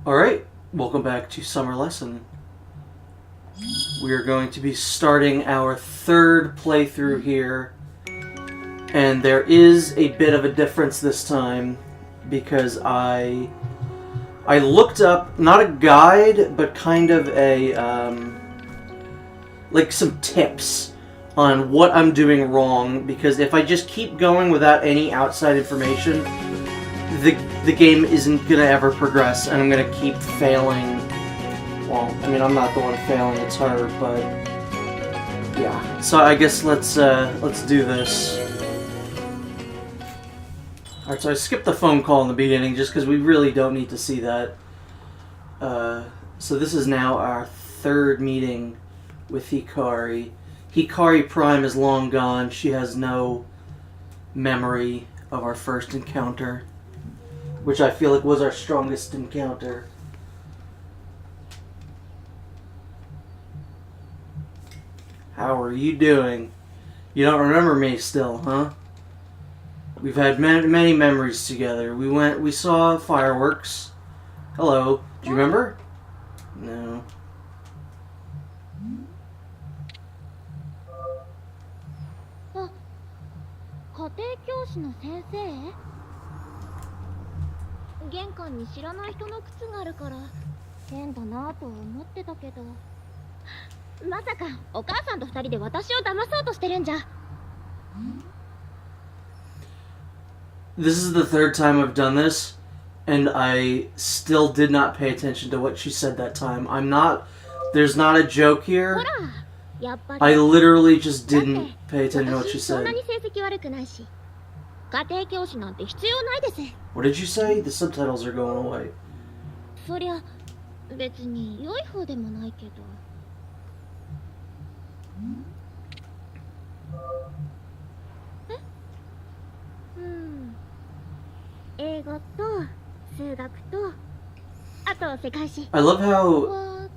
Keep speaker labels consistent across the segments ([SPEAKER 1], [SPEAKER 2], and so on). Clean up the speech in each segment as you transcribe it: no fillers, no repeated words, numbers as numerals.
[SPEAKER 1] Alright, welcome back to Summer Lesson. We are going to be starting our third playthrough here. And there is a bit of a difference this time because I looked up, not a guide, but kind of a, like some tips on what I'm doing wrong, because if I just keep going without any outside information, the game isn't gonna ever progress, and I'm gonna keep failing. Well, I mean, I'm not the one failing; it's her. But yeah. So I guess let's do this. All right. So I skipped the phone call in the beginning just because we really don't need to see that. So this is now our third meeting with Hikari. Hikari Prime is long gone. She has no memory of our first encounter, which I feel like was our strongest encounter. How are you doing? You don't remember me still, huh? We've had many memories together. We saw fireworks. Hello. Do you remember? No.
[SPEAKER 2] 家庭教師の先生？玄関に知らない人の靴があるから変だなと思ってたけど、まさかお母さんと二人で私を騙そうとしてるんじゃ。
[SPEAKER 1] This is the third time I've done this, and I still did not pay attention to what she said that time. There's not a joke here. I literally just didn't pay attention to what she said. What did you say? The subtitles are going away.
[SPEAKER 2] そりゃ別に良い方でもないけど。英語と数学とあと世界史。
[SPEAKER 1] I love how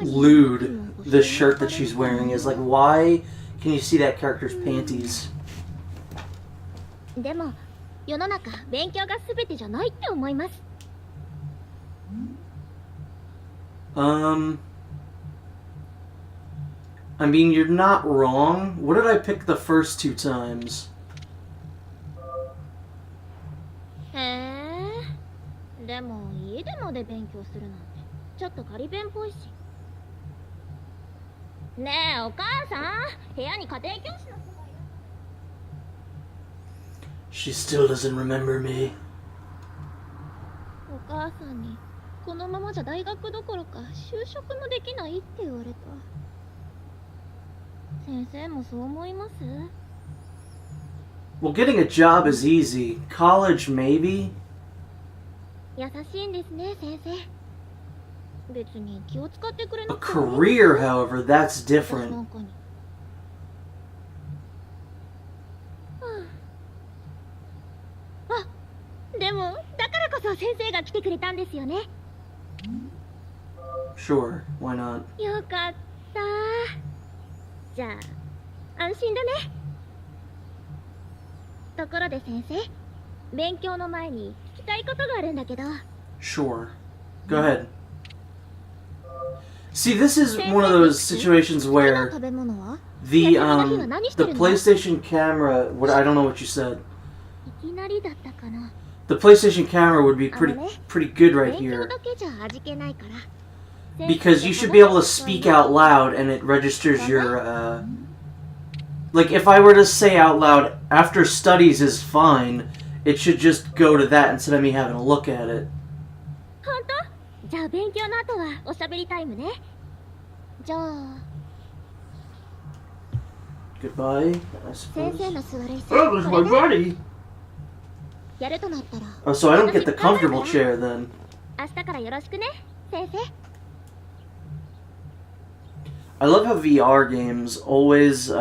[SPEAKER 1] lewd the shirt that she's wearing is. Like, why can you see that character's panties?
[SPEAKER 2] でも世の中勉強が全てじゃないって思います。
[SPEAKER 1] I mean, you're not wrong. What did I pick the first two times?
[SPEAKER 2] へえ。でも家でまで勉強するなんてちょっと仮弁っぽいし。ねえお母さん、部屋に家庭教師の人がいる。
[SPEAKER 1] She still doesn't remember me.
[SPEAKER 2] お母さんにこのままじゃ大学どころか就職もできないって言われた。先生もそう思います？
[SPEAKER 1] Well, getting a job is easy. College, maybe?
[SPEAKER 2] 優しいんですね、先生。別に気を使ってくれ
[SPEAKER 1] A
[SPEAKER 2] なくても。
[SPEAKER 1] career, however, that's different.
[SPEAKER 2] なんかに。あ、でもだからこそ先生が来てくれたんですよね。
[SPEAKER 1] Sure, why not?
[SPEAKER 2] よかった。じゃあ安心だね。ところで先生、勉強の前に聞きたいことがあるんだけど。
[SPEAKER 1] Sure. Go ahead. See, this is one of those situations where the PlayStation camera, I don't know what you said.
[SPEAKER 2] いきなりだったかな。
[SPEAKER 1] The PlayStation camera would be pretty good right here.
[SPEAKER 2] 勉強だけじゃ味気ないから。
[SPEAKER 1] Because you should be able to speak out loud and it registers your, like, if I were to say out loud, after studies is fine, it should just go to that instead of me having to look at it.
[SPEAKER 2] 本当？じゃあ勉強の後はおしゃべりタイムね。じゃあ。
[SPEAKER 1] Goodbye, I
[SPEAKER 2] 先
[SPEAKER 1] suppose.
[SPEAKER 2] 生の座る椅子。
[SPEAKER 1] Oh, there's my buddy!
[SPEAKER 2] やるとなったら。
[SPEAKER 1] Oh, so I don't get the comfortable chair then.
[SPEAKER 2] 明日からよろしくね、先生。
[SPEAKER 1] I love how VR games always,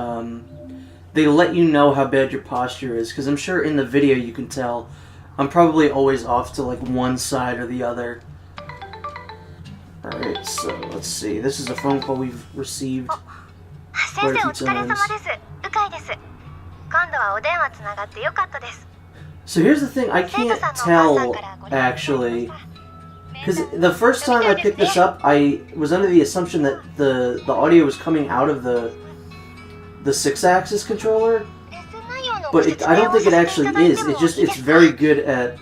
[SPEAKER 1] they let you know how bad your posture is, because I'm sure in the video you can tell I'm probably always off to like one side or the other. Alright, so let's see. This is a phone call we've received quite a few times. So here's the thing, I can't tell, actually, Because the first time I picked this up, I was under the assumption that the audio was coming out of the 6-axis controller, but I don't think it actually is. It's very good at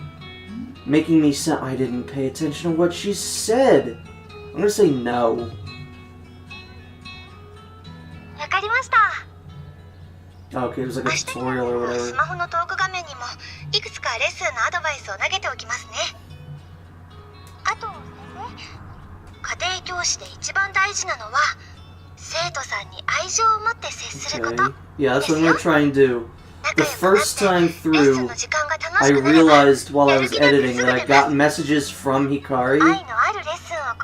[SPEAKER 1] making me sound. I didn't pay attention to what she said. I'm gonna say no. Okay, it was like a tutorial or whatever. Okay. Yeah, that's what I'm gonna try and do. The first time through, I realized while I was editing that I got messages from Hikari,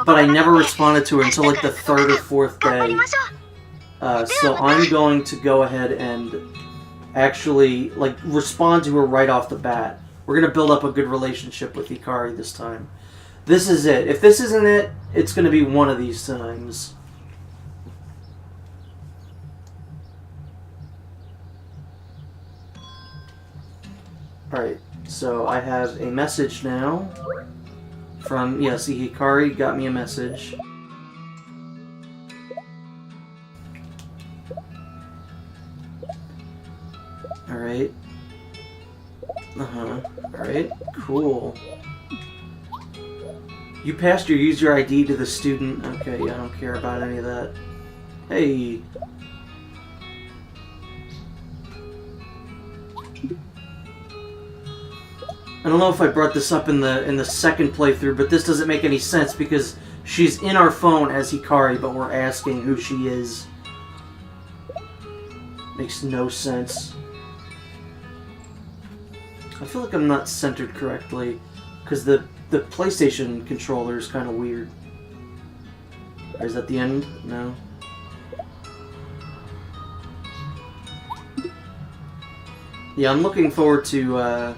[SPEAKER 1] but I never responded to her until like the 3rd or 4th day. So I'm going to go ahead and actually like respond to her right off the bat. We're gonna build up a good relationship with Hikari this time. This is it. If this isn't it, it's gonna be one of these times. Alright, so I have a message now from, see, Hikari got me a message. Alright. Alright, cool. You passed your user ID to the student. Okay, I don't care about any of that. Hey. I don't know if I brought this up in the second playthrough, but this doesn't make any sense because she's in our phone as Hikari, but we're asking who she is. Makes no sense. I feel like I'm not centered correctly because the PlayStation controller is kind of weird. Or is that the end? No. Yeah, I'm looking forward to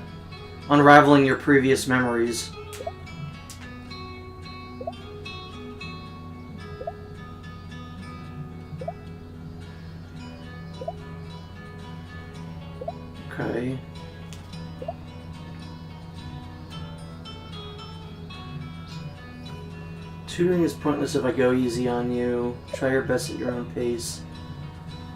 [SPEAKER 1] unraveling your previous memories. Okay. Tutoring is pointless if I go easy on you. Try your best at your own pace.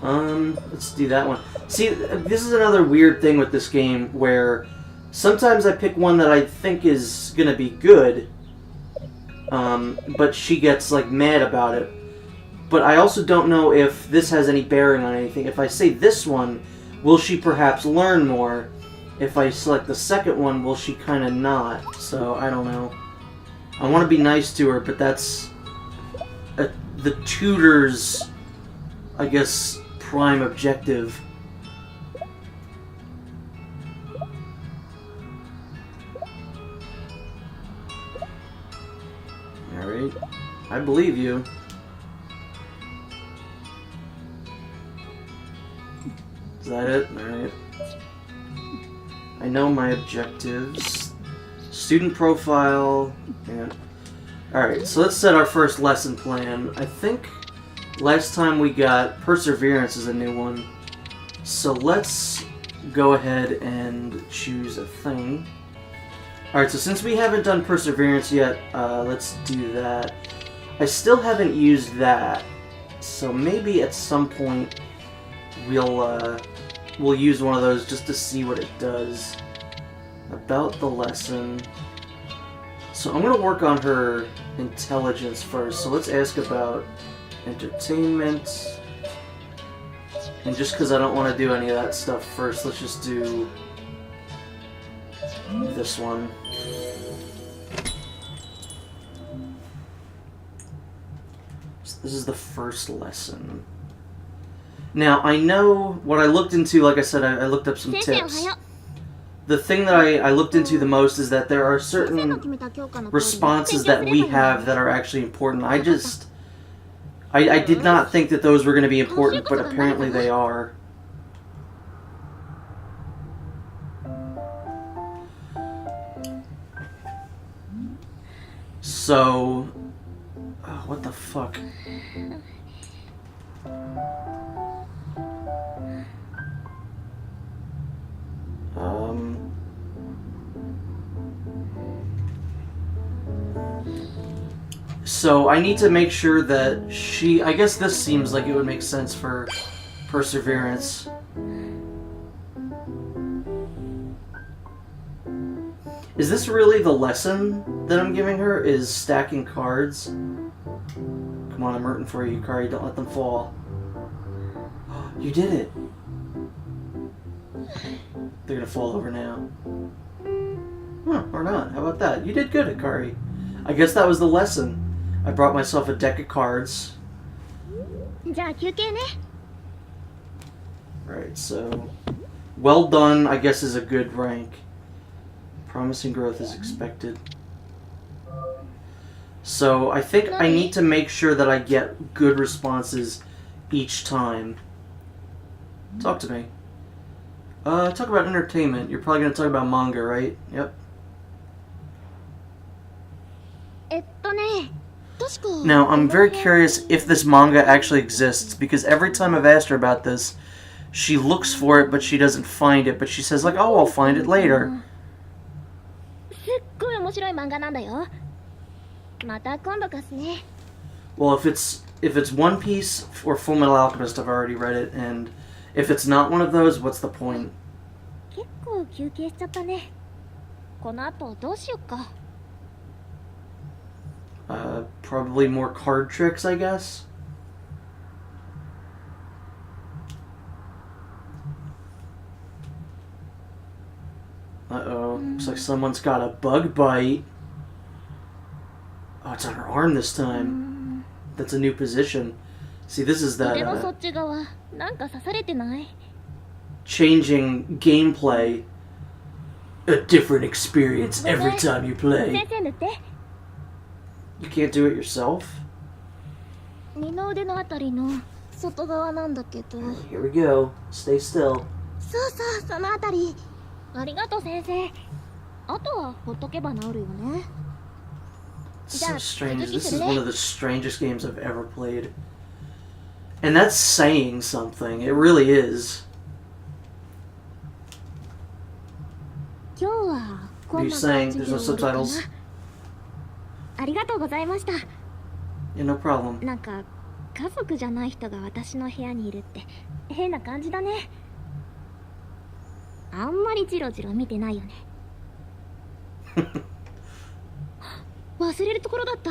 [SPEAKER 1] Let's do that one. See, this is another weird thing with this game where sometimes I pick one that I think is gonna be good, but she gets like mad about it. But I also don't know if this has any bearing on anything. If I say this one, will she perhaps learn more? If I select the second one, will she kind of not? So, I don't know. I want to be nice to her, but that's the tutor's, I guess, prime objective. Alright. I believe you. Is that it? Alright. I know my objectives. Student profile. Yeah. Alright, so let's set our first lesson plan. I think last time we got Perseverance as a new one. So let's go ahead and choose a thing. Alright, so since we haven't done Perseverance yet, let's do that. I still haven't used that. So maybe at some point we'll use one of those just to see what it does. About the lesson. So I'm going to work on her intelligence first. So let's ask about entertainment. And just because I don't want to do any of that stuff first, let's just do this one. So this is the first lesson. Now, I know what I looked into, like I said, I looked up some tips. The thing that I looked into the most is that there are certain responses that we have that are actually important. I did not think that those were going to be important, but apparently they are. So... oh, what the fuck? So I need to make sure that she... I guess this seems like it would make sense for perseverance. Is this really the lesson that I'm giving her? Is stacking cards? Come on, I'm rooting for you, Hikari. Don't let them fall. You did it! They're gonna fall over now. Huh, or not. How about that? You did good, Hikari. I guess that was the lesson. I brought myself a deck of cards.
[SPEAKER 2] じゃあ休憩ね。
[SPEAKER 1] Right, so... Well done, I guess, is a good rank. Promising growth is expected. So, I think I need to make sure that I get good responses each time. Talk to me. Talk about entertainment. You're probably going to talk about manga, right? Yep. Now, I'm very curious if this manga actually exists, because every time I've asked her about this, she looks for it, but she doesn't find it, but she says, like, oh, I'll find it later.
[SPEAKER 2] すっごい面白い漫画なんだよ。また今度貸すね。
[SPEAKER 1] Well, if it's One Piece or Full Metal Alchemist, I've already read it, and if it's not one of those, what's the point?
[SPEAKER 2] 結構休憩しちゃったね。この後どうしよっか。
[SPEAKER 1] Probably more card tricks, I guess. Uh-oh. Looks like someone's got a bug bite. Oh, it's on her arm this time. That's a new position. See, this is that,
[SPEAKER 2] 腕のそっち側、なんか刺されてない？
[SPEAKER 1] changing gameplay. A different experience every time you play.
[SPEAKER 2] 先生塗って。
[SPEAKER 1] You can't do it yourself?
[SPEAKER 2] 二の腕のあたりの外側なんだけど。
[SPEAKER 1] Here we go. Stay still.
[SPEAKER 2] そうそう、そのあたり。ありがとう先生。あとはほっとけば治るよね。
[SPEAKER 1] So strange. This is one of the strangest games I've ever played. And that's saying something. It really is.
[SPEAKER 2] 今日はこんな
[SPEAKER 1] Are you saying
[SPEAKER 2] 感じ
[SPEAKER 1] there's
[SPEAKER 2] で
[SPEAKER 1] no
[SPEAKER 2] 終わるかな。
[SPEAKER 1] subtitles?
[SPEAKER 2] ありがとうございました。
[SPEAKER 1] Yeah, no problem.
[SPEAKER 2] なんか家族じゃない人が私の部屋にいるって変な感じだね。あんまりジロジロ見てないよね。忘れるところだった。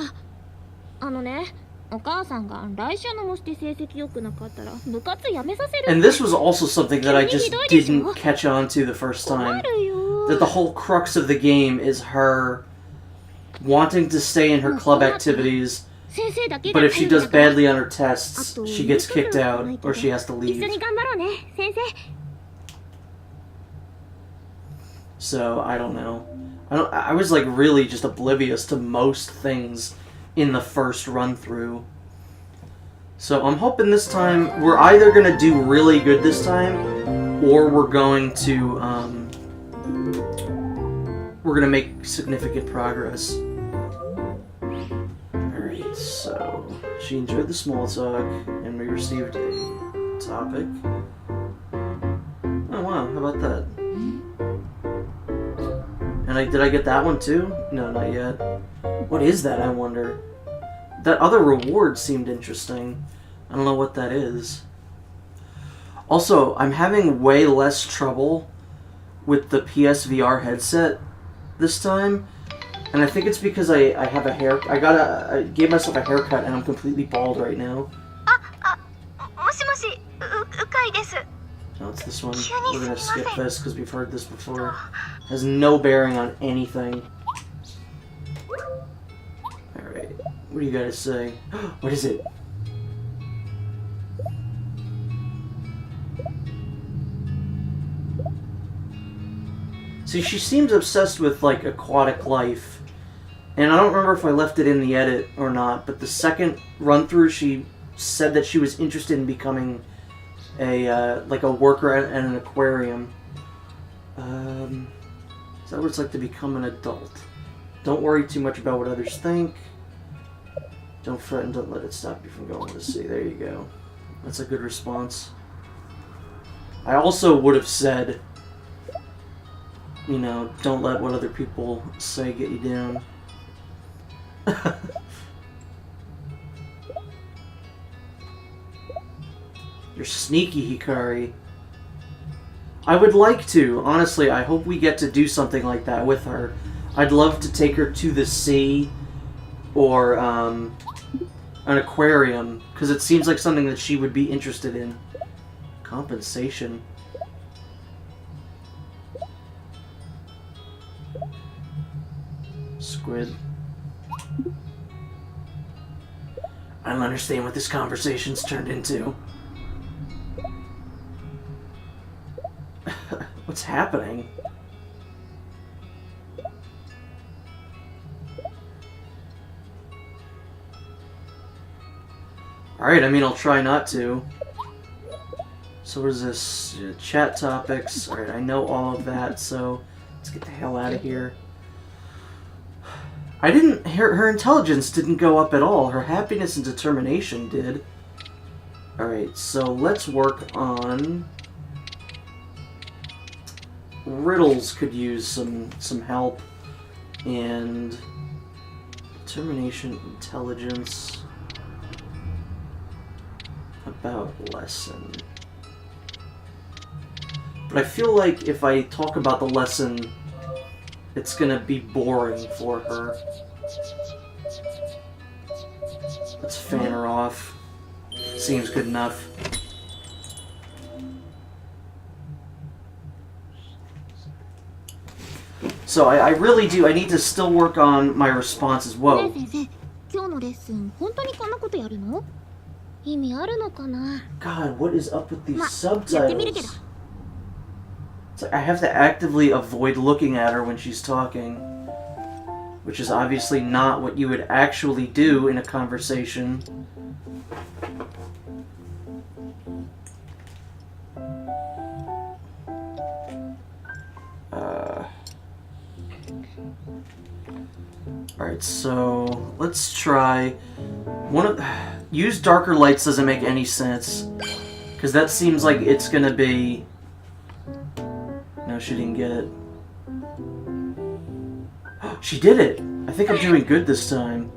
[SPEAKER 2] あのね、お母さんが来週の模試で成績良くなかったら部活やめさせる。
[SPEAKER 1] And this was also something that I just didn't catch on to the first time.
[SPEAKER 2] 困るよ。
[SPEAKER 1] That the whole crux of the game is her wanting to stay in her club activities,
[SPEAKER 2] 先生だけ
[SPEAKER 1] but
[SPEAKER 2] が
[SPEAKER 1] if she
[SPEAKER 2] 頼り
[SPEAKER 1] does
[SPEAKER 2] だから
[SPEAKER 1] badly on her tests, she gets kicked out or she has to
[SPEAKER 2] 一緒
[SPEAKER 1] leave.
[SPEAKER 2] に頑張ろうね、先生。
[SPEAKER 1] So I don't know. I was like really just oblivious to most things in the first run through. So I'm hoping this time we're either gonna do really good this time, or we're gonna make significant progress. Alright, so she enjoyed the small talk, and we received a topic. Oh wow, how about that? And did I get that one too? No, not yet. What is that, I wonder? That other reward seemed interesting. I don't know what that is. Also, I'm having way less trouble with the PSVR headset this time. And I think it's because I have a hair... I gave myself a haircut and I'm completely bald right now.
[SPEAKER 2] もしもし、うかいです。
[SPEAKER 1] No, it's this one. We're gonna skip this because we've heard this before. Has no bearing on anything. Alright. What do you gotta say? What is it? See, she seems obsessed with, like, aquatic life. And I don't remember if I left it in the edit or not, but the second run-through, she said that she was interested in becoming like a worker at an aquarium. Is that what it's like to become an adult? Don't worry too much about what others think. Don't fret and don't let it stop you from going to sea. There you go. That's a good response. I also would have said, you know, don't let what other people say get you down. You're sneaky, Hikari. I would like to. Honestly, I hope we get to do something like that with her. I'd love to take her to the sea or an aquarium, because it seems like something that she would be interested in. Compensation. Squid. I don't understand what this conversation's turned into. What's happening? Alright, I mean, I'll try not to. So what is this? Chat topics. Alright, I know all of that, so let's get the hell out of here. I didn't... Her intelligence didn't go up at all. Her happiness and determination did. Alright, so let's work on... Riddles could use some help. And... Determination, intelligence... About lesson. But I feel like if I talk about the lesson, it's gonna be boring for her. Let's fan her off. Seems good enough. So I really do. I need to still work on my responses. Whoa.
[SPEAKER 2] ねえ先生、今日のレッスン本当にこんなことやるの？意味あるのかな？
[SPEAKER 1] God, what is up with these
[SPEAKER 2] ま、やってみるけど。
[SPEAKER 1] subtitles? It's like I have to actively avoid looking at her when she's talking, which is obviously not what you would actually do in a conversation. Alright, so let's try one of use darker lights doesn't make any sense, because that seems like it's gonna be... No, she didn't get it. She did it! I think I'm doing good this time.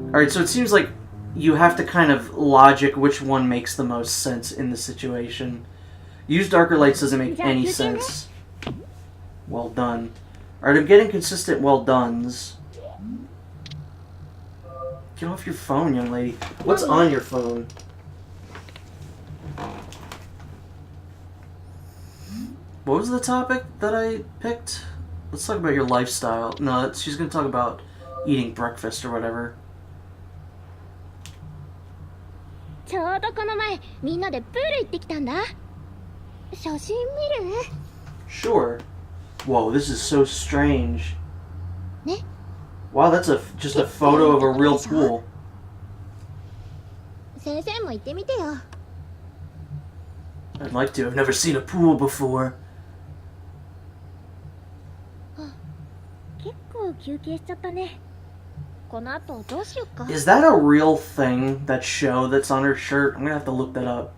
[SPEAKER 1] Alright, so it seems like you have to kind of logic which one makes the most sense in the situation. Use darker lights doesn't make any sense. Well done. Alright, I'm getting consistent well dones. Get off your phone, young lady. What's on your phone? What was the topic that I picked? Let's talk about your lifestyle. No, she's gonna talk about eating breakfast or whatever.
[SPEAKER 2] ちょうどこの前、みんなでプール行ってきたんだ。写真見る？
[SPEAKER 1] Sure. Whoa, this is so strange.
[SPEAKER 2] ね。
[SPEAKER 1] Wow, that's just a photo of a real pool.
[SPEAKER 2] 先生も行ってみてよ。
[SPEAKER 1] I'd like to. I've never seen a pool before.
[SPEAKER 2] 結構休憩しちゃったね。この後どうしよっか。
[SPEAKER 1] Is that a real thing, that show that's on her shirt? I'm gonna have to look that up.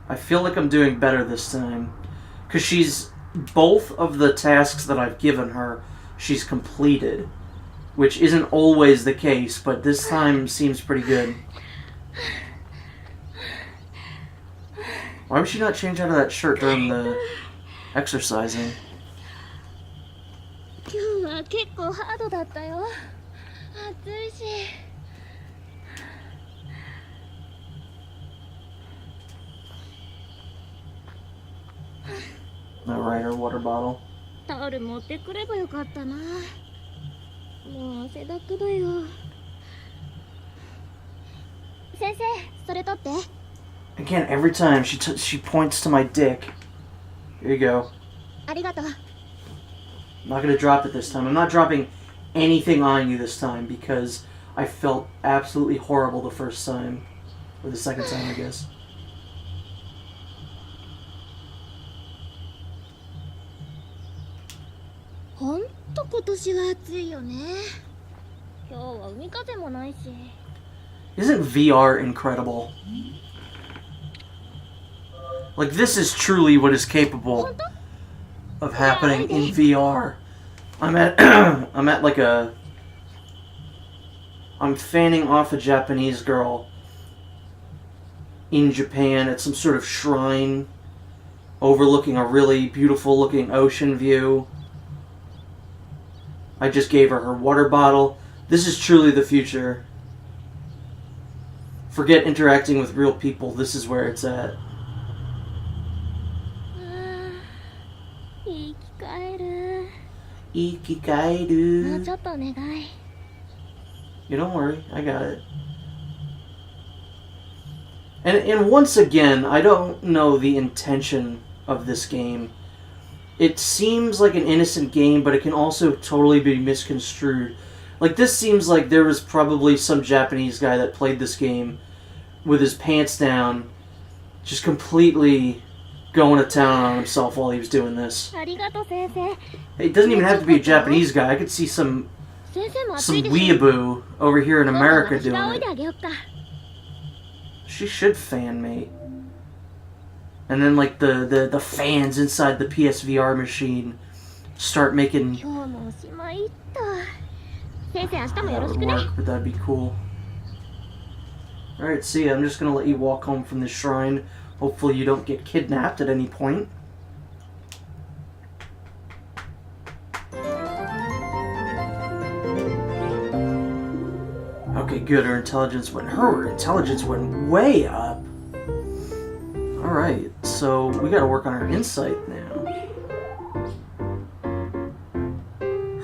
[SPEAKER 1] I feel like I'm doing better this time. Because she's... Both of the tasks that I've given her, she's completed. Which isn't always the case, but this time seems pretty good. Why would she not change out of that shirt during the exercising?
[SPEAKER 2] 今日は結構ハードだったよ。暑いし。
[SPEAKER 1] Alright, her water bottle.
[SPEAKER 2] タオル持ってくればよかったな。もう汗だくだよ。先生、それ取って。
[SPEAKER 1] Again, every time she points to my dick. Here you go.
[SPEAKER 2] ありがとう。
[SPEAKER 1] I'm not gonna drop it this time. I'm not dropping anything on you this time because I felt absolutely horrible the first time. Or the second time, I guess.
[SPEAKER 2] ほんと今年は暑いよね。今日は海風もないし。
[SPEAKER 1] Isn't VR incredible? Like, this is truly what is capable of happening in VR. I'm at I'm at like a I'm fanning off a Japanese girl in Japan at some sort of shrine overlooking a really beautiful looking ocean view. I just gave her water bottle. This is truly the future. Forget interacting with real people. This is where it's at.
[SPEAKER 2] 生き返る。
[SPEAKER 1] 生き返
[SPEAKER 2] もう
[SPEAKER 1] る。
[SPEAKER 2] ちょっとお願い。
[SPEAKER 1] You don't worry, I got it. And once again, I don't know the intention of this game. It seems like an innocent game, but it can also totally be misconstrued. Like, this seems like there was probably some Japanese guy that played this game with his pants down, just completely going to town on himself while he was doing this.
[SPEAKER 2] ありがとう先生。
[SPEAKER 1] It doesn't even have to be a Japanese guy. I could see some
[SPEAKER 2] 先生も暑いでしょ。
[SPEAKER 1] weeaboo over here in
[SPEAKER 2] 今度
[SPEAKER 1] America
[SPEAKER 2] 私が
[SPEAKER 1] doing
[SPEAKER 2] おい
[SPEAKER 1] it.
[SPEAKER 2] であげよっか。
[SPEAKER 1] She should fan mate. And then like the fans inside the PSVR machine start making
[SPEAKER 2] 今日もおしまいっと。先生明日もよ
[SPEAKER 1] that
[SPEAKER 2] ろし
[SPEAKER 1] would
[SPEAKER 2] くね。
[SPEAKER 1] work, but that'd be cool. Alright, see, I'm just gonna let you walk home from the shrine. Hopefully you don't get kidnapped at any point. Okay, good. Her intelligence went way up. Alright, so we gotta work on her insight now.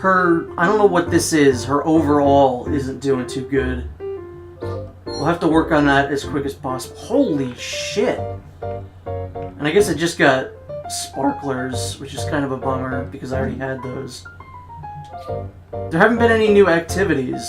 [SPEAKER 1] I don't know what this is. Her overall isn't doing too good. We'll have to work on that as quick as possible. Holy shit! And I guess I just got sparklers, which is kind of a bummer because I already had those. There haven't been any new activities.